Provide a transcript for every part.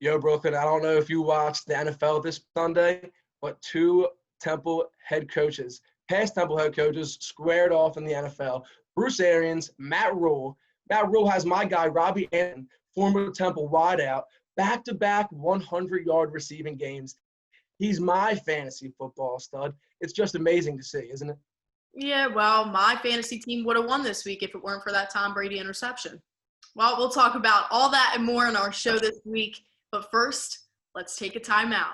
Yo, Brooklyn, I don't know if you watched the NFL this Sunday, but two Temple head coaches, past Temple head coaches, squared off in the NFL. Bruce Arians, Matt Rule. Matt Rule has my guy, Robbie Anderson, former Temple wideout, back-to-back 100-yard receiving games. He's my fantasy football stud. It's just amazing to see, isn't it? Yeah, well, my fantasy team would have won this week if it weren't for that Tom Brady interception. Well, we'll talk about all that and more on our show this week. But first, let's take a timeout.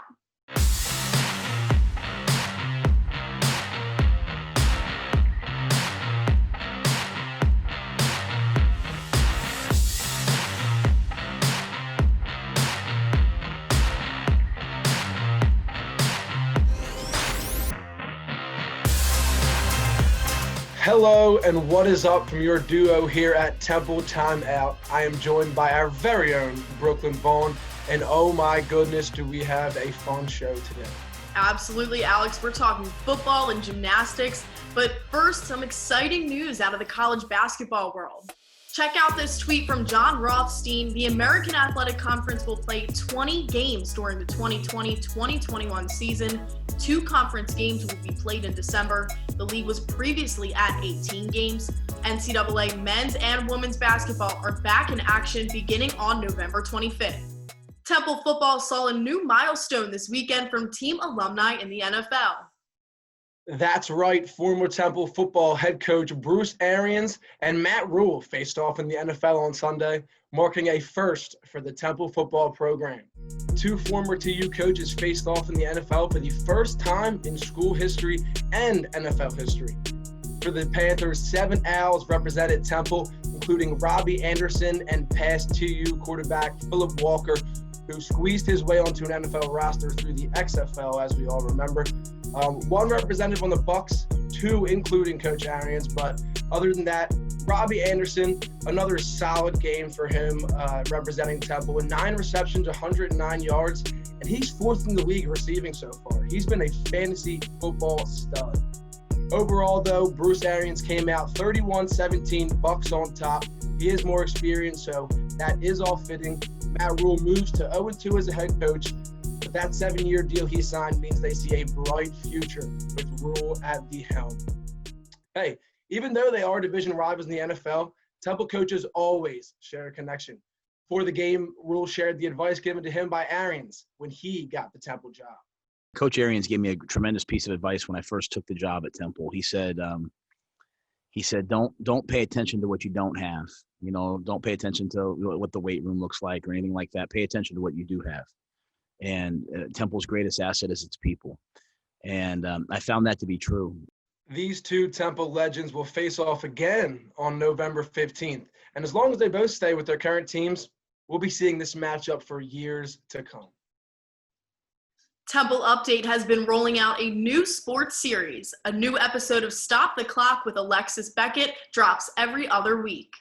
Hello, and what is up from your duo here at Temple Timeout. I am joined by our very own Brooklyn Vaughn, and oh my goodness, do we have a fun show today. Absolutely, Alex. We're talking football and gymnastics, but first, some exciting news out of the college basketball world. Check out this tweet from John Rothstein. The American Athletic Conference will play 20 games during the 2020-2021 season. 2 conference games will be played in December. The league was previously at 18 games. NCAA men's and women's basketball are back in action beginning on November 25th. Temple football saw a new milestone this weekend from team alumni in the NFL. That's right, former Temple football head coach Bruce Arians and Matt Rule faced off in the NFL on Sunday, marking a first for the Temple football program. 2 former TU coaches faced off in the NFL for the first time in school history and NFL history. For the Panthers, 7 Owls represented Temple, including Robbie Anderson and past TU quarterback Philip Walker, who squeezed his way onto an NFL roster through the XFL, as we all remember. 1 representative on the Bucks, 2 including Coach Arians, but other than that, Robbie Anderson, another solid game for him representing Temple with 9 receptions, 109 yards, and he's 4th in the league receiving so far. He's been a fantasy football stud. Overall, though, Bruce Arians came out 31-17, Bucks on top. He is more experienced, so that is all fitting. Matt Rule moves to 0-2 as a head coach. But that 7-year deal he signed means they see a bright future with Rule at the helm. Hey, even though they are division rivals in the NFL, Temple coaches always share a connection. For the game, Rule shared the advice given to him by Arians when he got the Temple job. Coach Arians gave me a tremendous piece of advice when I first took the job at Temple. He said, don't pay attention to what you don't have. You know, don't pay attention to what the weight room looks like or anything like that. Pay attention to what you do have. And Temple's greatest asset is its people. And I found that to be true. These 2 Temple legends will face off again on November 15th. And as long as they both stay with their current teams, we'll be seeing this matchup for years to come. Temple Update has been rolling out a new sports series. A new episode of Stop the Clock with Alexis Beckett drops every other week.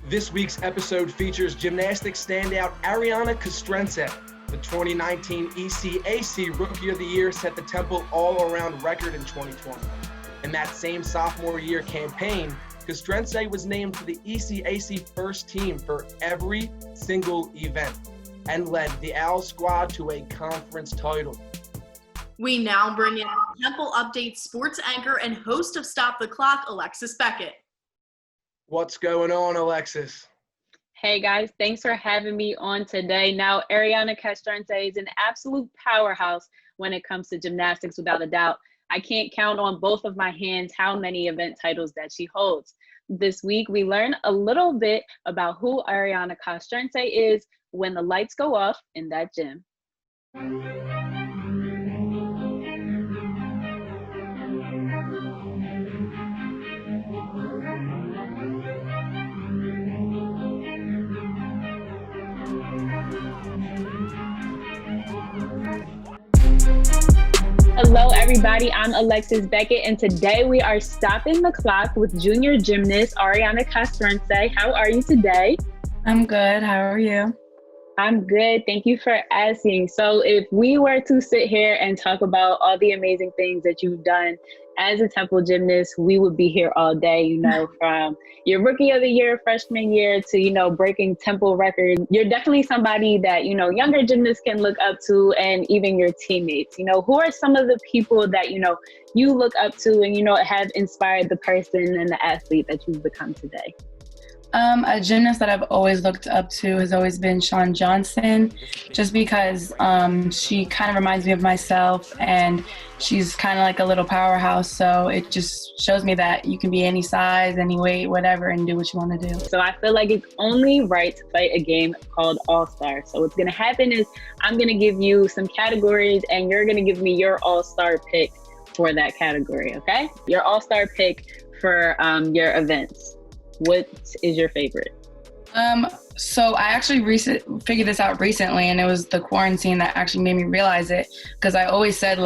This week's episode features gymnastics standout Ariana Castrense. The 2019 ECAC Rookie of the Year set the Temple all-around record in 2020. In that same sophomore year campaign, Castrense was named to the ECAC first team for every single event and led the Owl squad to a conference title. We now bring in Temple Update sports anchor and host of Stop the Clock, Alexis Beckett. What's going on, Alexis? Hey guys, thanks for having me on today. Now, Ariana Castrense is an absolute powerhouse when it comes to gymnastics, without a doubt. I can't count on both of my hands how many event titles that she holds. This week, we learn a little bit about who Ariana Castrense is when the lights go off in that gym. Hello, everybody. I'm Alexis Beckett, and today we are stopping the clock with junior gymnast Ariana Castrense. How are you today? I'm good. How are you? I'm good. Thank you for asking. So if we were to sit here and talk about all the amazing things that you've done as a Temple gymnast, we would be here all day, from your rookie of the year, freshman year to, breaking Temple records. You're definitely somebody that, younger gymnasts can look up to, and even your teammates. Who are some of the people that, you look up to and, have inspired the person and the athlete that you've become today? A gymnast that I've always looked up to has always been Shawn Johnson, just because she kind of reminds me of myself, and she's kind of like a little powerhouse. So it just shows me that you can be any size, any weight, whatever, and do what you want to do. So I feel like it's only right to play a game called All-Star. So what's going to happen is I'm going to give you some categories, and you're going to give me your All-Star pick for that category, okay? Your All-Star pick for your events. What is your favorite? So I actually figured this out recently, and it was the quarantine that actually made me realize it, because I always said,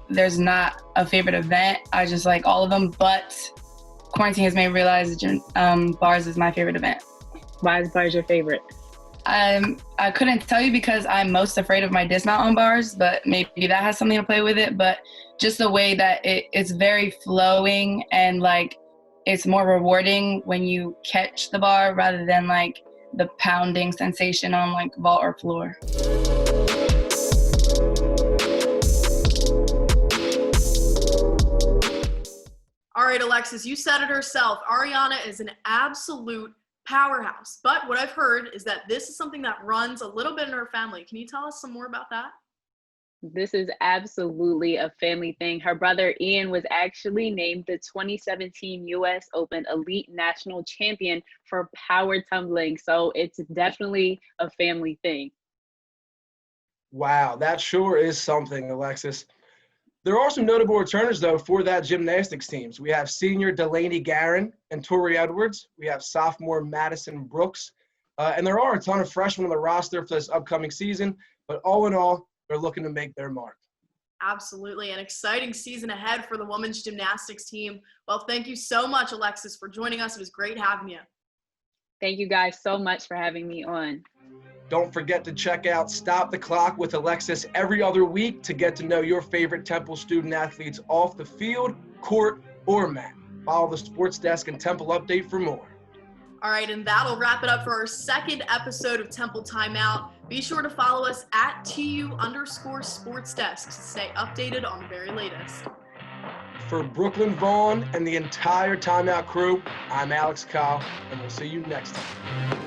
there's not a favorite event. I just like all of them, but quarantine has made me realize bars is my favorite event. Why is bars your favorite? I couldn't tell you because I'm most afraid of my dismount on bars, but maybe that has something to play with it. But just the way that it's very flowing, and it's more rewarding when you catch the bar rather than the pounding sensation on vault or floor. All right, Alexis, you said it herself. Ariana is an absolute powerhouse. But what I've heard is that this is something that runs a little bit in her family. Can you tell us some more about that? This is absolutely a family thing. Her brother Ian was actually named the 2017 U.S. Open Elite National Champion for power tumbling. So it's definitely a family thing. Wow, that sure is something, Alexis. There are some notable returners, though, for that gymnastics teams. We have senior Delaney Guerin and Tori Edwards. We have sophomore Madison Brooks. And there are a ton of freshmen on the roster for this upcoming season. But all in all, they're looking to make their mark. Absolutely. An exciting season ahead for the women's gymnastics team. Well, thank you so much, Alexis, for joining us. It was great having you. Thank you guys so much for having me on. Don't forget to check out Stop the Clock with Alexis every other week to get to know your favorite Temple student athletes off the field, court, or mat. Follow the Sports Desk and Temple Update for more. All right, and that'll wrap it up for our second episode of Temple Timeout. Be sure to follow us at TU_SportsDesk to stay updated on the very latest. For Brooklyn Vaughn and the entire Timeout crew, I'm Alex Kyle, and we'll see you next time.